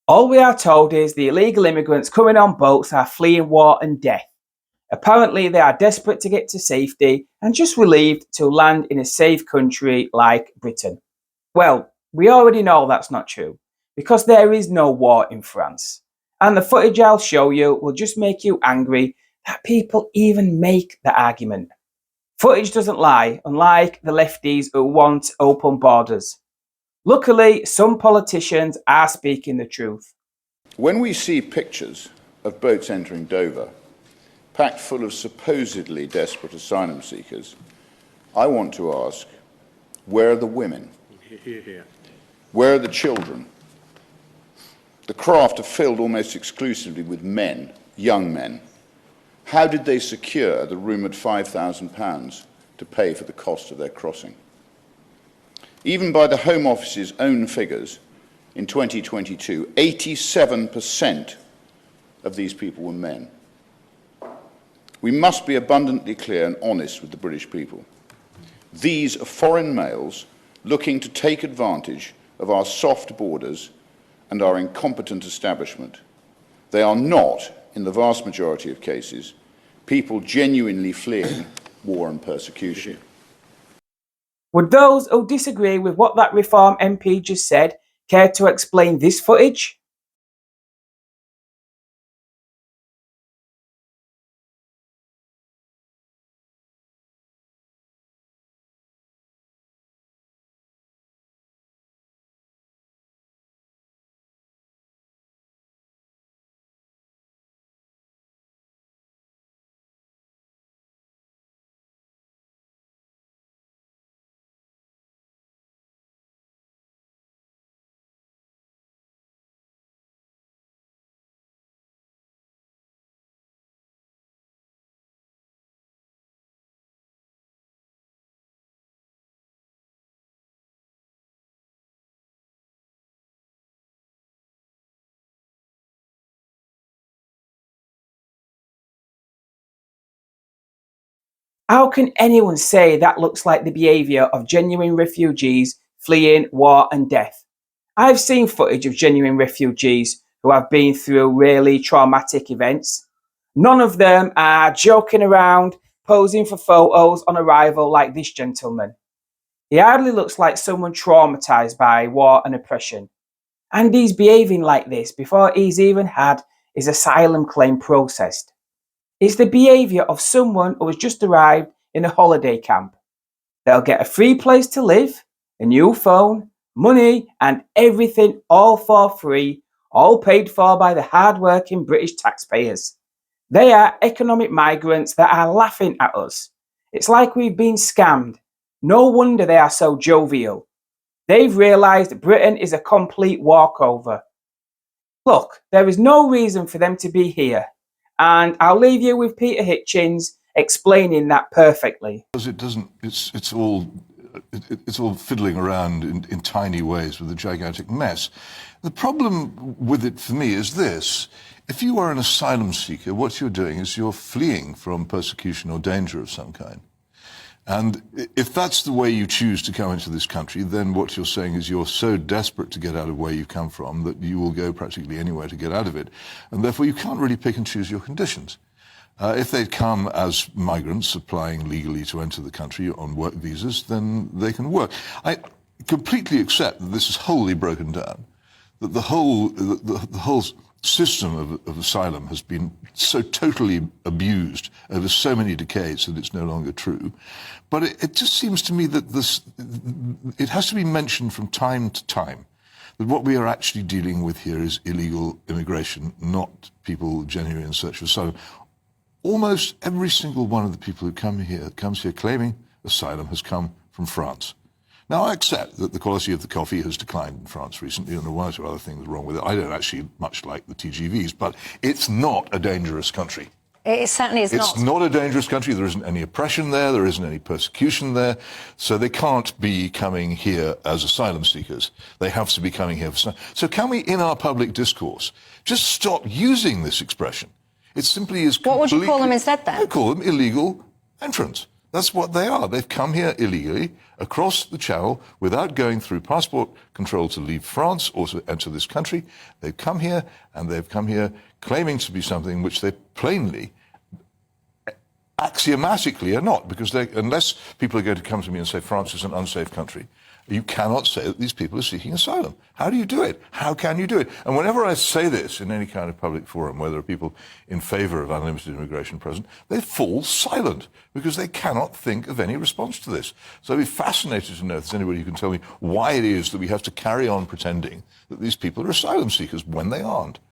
All we are told is the illegal immigrants coming on boats are fleeing war and death. Apparently, they are desperate to get to safety and just relieved to land in a safe country like Britain. Well, we already know that's not true, because there is no war in France. And the footage I'll show you will just make you angry that people even make the argument. Footage doesn't lie, unlike the lefties who want open borders. Luckily, some politicians are speaking the truth. When we see pictures of boats entering Dover, packed full of supposedly desperate asylum seekers, I want to ask, where are the women? Where are the children? The craft are filled almost exclusively with men, young men. How did they secure the rumoured £5,000 to pay for the cost of their crossing? Even by the Home Office's own figures, in 2022, 87% of these people were men. We must be abundantly clear and honest with the British people. These are foreign males looking to take advantage of our soft borders and our incompetent establishment. They are not, in the vast majority of cases, people genuinely fleeing war and persecution. Would those who disagree with what that Reform MP just said care to explain this footage? How can anyone say that looks like the behaviour of genuine refugees fleeing war and death? I've seen footage of genuine refugees who have been through really traumatic events. None of them are joking around, posing for photos on arrival like this gentleman. He hardly looks like someone traumatised by war and oppression. And he's behaving like this before he's even had his asylum claim processed. It's the behaviour of someone who has just arrived in a holiday camp. They'll get a free place to live, a new phone, money, and everything all for free, all paid for by the hard-working British taxpayers. They are economic migrants that are laughing at us. It's like we've been scammed. No wonder they are so jovial. They've realised Britain is a complete walkover. Look, there is no reason for them to be here. And I'll leave you with Peter Hitchens explaining that perfectly. Because it doesn't, it's all fiddling around in tiny ways with a gigantic mess. The problem with it for me is this. If you are an asylum seeker, what you're doing is you're fleeing from persecution or danger of some kind. And if that's the way you choose to come into this country, then what you're saying is you're so desperate to get out of where you've come from that you will go practically anywhere to get out of it. And therefore you can't really pick and choose your conditions. If they'd come as migrants applying legally to enter the country on work visas, then they can work. I completely accept that this is wholly broken down, that the whole system of asylum has been so totally abused over so many decades that it's no longer true. But it just seems to me that it has to be mentioned from time to time that what we are actually dealing with here is illegal immigration, not people genuinely in search of asylum. Almost every single one of the people who comes here claiming asylum has come from France. Now, I accept that the quality of the coffee has declined in France recently, and there are one or two other things wrong with it. I don't actually much like the TGVs, but it's not a dangerous country. It certainly is not. It's not a dangerous country. There isn't any oppression there. There isn't any persecution there. So they can't be coming here as asylum seekers. They have to be coming here for... So can we, in our public discourse, just stop using this expression? It simply is... What would you call them instead, then? I call them illegal entrants. That's what they are. They've come here illegally across the Channel without going through passport control to leave France or to enter this country. They've come here, and they've come here claiming to be something which they plainly, axiomatically are not, because unless people are going to come to me and say France is an unsafe country, you cannot say that these people are seeking asylum. How do you do it? How can you do it? And whenever I say this in any kind of public forum where there are people in favour of unlimited immigration present, they fall silent because they cannot think of any response to this. So I'd be fascinated to know if there's anybody who can tell me why it is that we have to carry on pretending that these people are asylum seekers when they aren't.